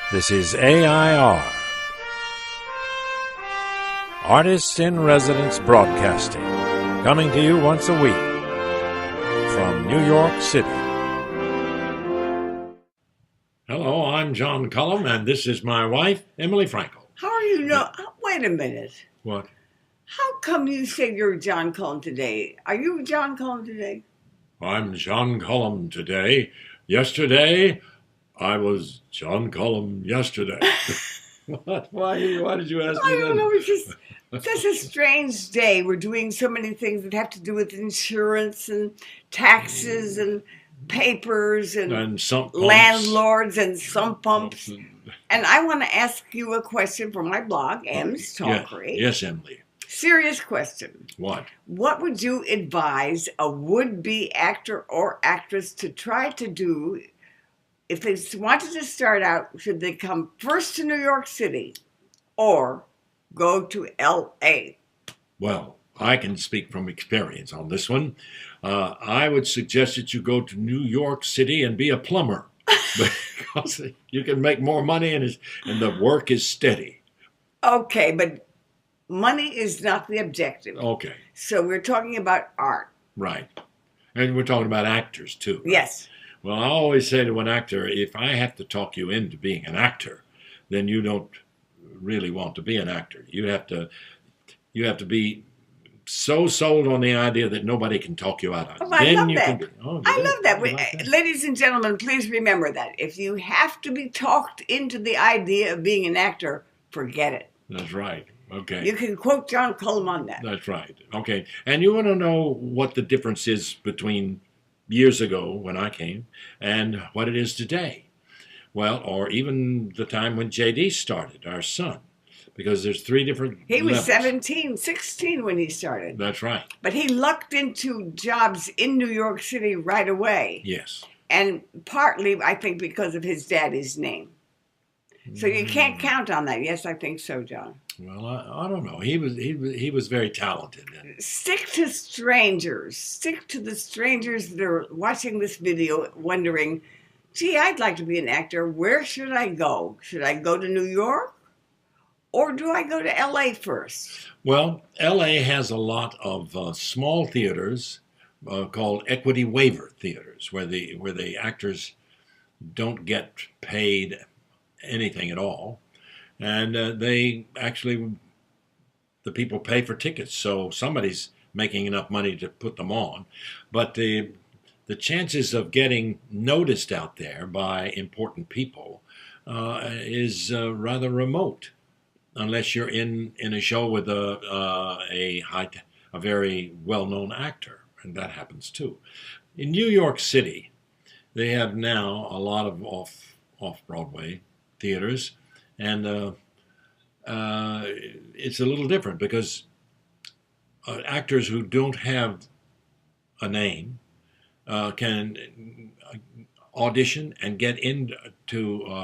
This is AI.R. Artists in Residence Broadcasting, coming to you once a week from New York City. Hello, I'm John Cullum, and this is my wife, Emily Frankel. How are you? Wait a minute. What? How come you say you're John Cullum today? Are you John Cullum today? I'm John Cullum today. Yesterday, I was John Cullum yesterday. What? Why did you ask me I that? don't know. It's just such a strange day. We're doing so many things that have to do with insurance and taxes and papers and sump pumps. landlords and sump pumps. And I want to ask you a question from my blog, M's Talkery. Yes, Emily. Serious question. What? What would you advise a would-be actor or actress to try to do if they wanted to start out? Should they come first to New York City or go to L.A.? Well, I can speak from experience on this one. I would suggest that you go to New York City and be a plumber because you can make more money and the work is steady. Okay, but money is not the objective. Okay. So we're talking about art. Right. And we're talking about actors, too. Right? Yes. Well, I always say to an actor, if I have to talk you into being an actor, then you don't really want to be an actor. You have to be so sold on the idea that nobody can talk you out of it. Oh, I love that. I love that. You like that? Ladies and gentlemen, please remember that. If you have to be talked into the idea of being an actor, forget it. That's right. Okay. You can quote John Cullum on that. That's right. Okay. And you want to know what the difference is between years ago when I came and what it is today. Well, or even the time when JD started, our son, because there's three different He was levels. 16 when he started. That's right. But he lucked into jobs in New York City right away. Yes. And partly, I think, because of his daddy's name. So you can't count on that. Yes, I think so, John. Well, I don't know. He was very talented. Stick to strangers. Stick to the strangers that are watching this video wondering, gee, I'd like to be an actor. Where should I go? Should I go to New York? Or do I go to L.A. first? Well, L.A. has a lot of small theaters called equity waiver theaters, where the actors don't get paid anything at all. And the people pay for tickets, so somebody's making enough money to put them on. But the chances of getting noticed out there by important people is rather remote, unless you're in a show with a very well-known actor, and that happens too. In New York City, they have now a lot of off-Broadway theaters. And it's a little different because actors who don't have a name can audition and get into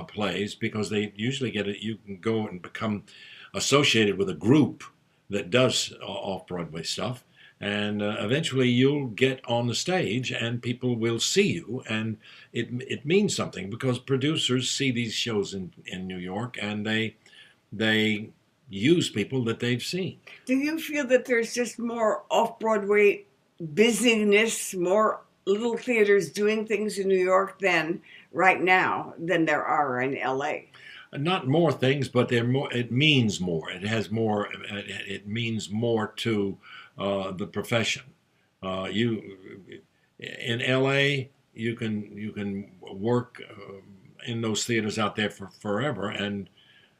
plays because they usually you can go and become associated with a group that does off-Broadway stuff. And eventually you'll get on the stage and people will see you. And it means something because producers see these shows in New York and they use people that they've seen. Do you feel that there's just more off-Broadway busyness, more little theaters doing things in New York right now than there are in L.A.? Not more things, but they're more. It means more. It has more. It means more to the profession. In L.A. you can work in those theaters out there for forever, and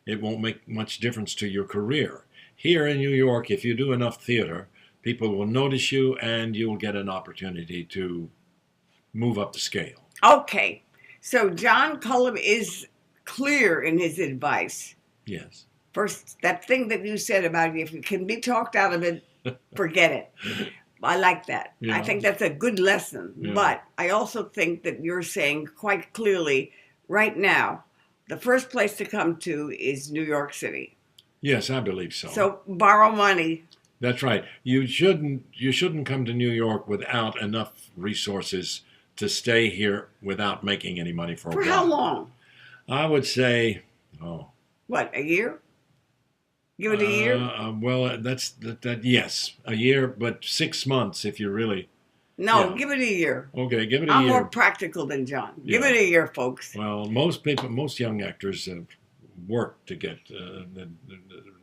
it won't make much difference to your career. Here in New York, if you do enough theater, people will notice you, and you'll get an opportunity to move up the scale. Okay, so John Cullum is clear in his advice. Yes. First, that thing that you said about if you can be talked out of it, forget it. I like that. Yeah. I think that's a good lesson. Yeah. But I also think that you're saying quite clearly right now, the first place to come to is New York City. Yes, I believe so. So borrow money. That's right. You shouldn't come to New York without enough resources to stay here without making any money for a while. For how long? I would say Oh. What, a year? Give it a year? Well, yes, a year, but 6 months if you really. No, Yeah. give it a year. Okay, give it a I'm year. more practical than John. Give Yeah. it a year, folks. Well, most young actors work to get.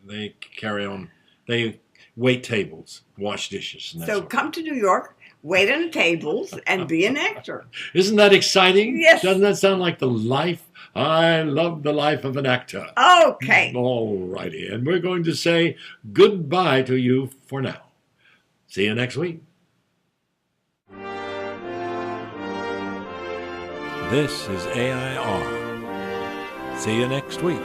They carry on. They wait tables, wash dishes, and that So sort of come to New York, wait on the tables, and be an actor. Isn't that exciting? Yes. Doesn't that sound like the life? I love the life of an actor. Okay. All righty. And we're going to say goodbye to you for now. See you next week. This is AI.R. See you next week.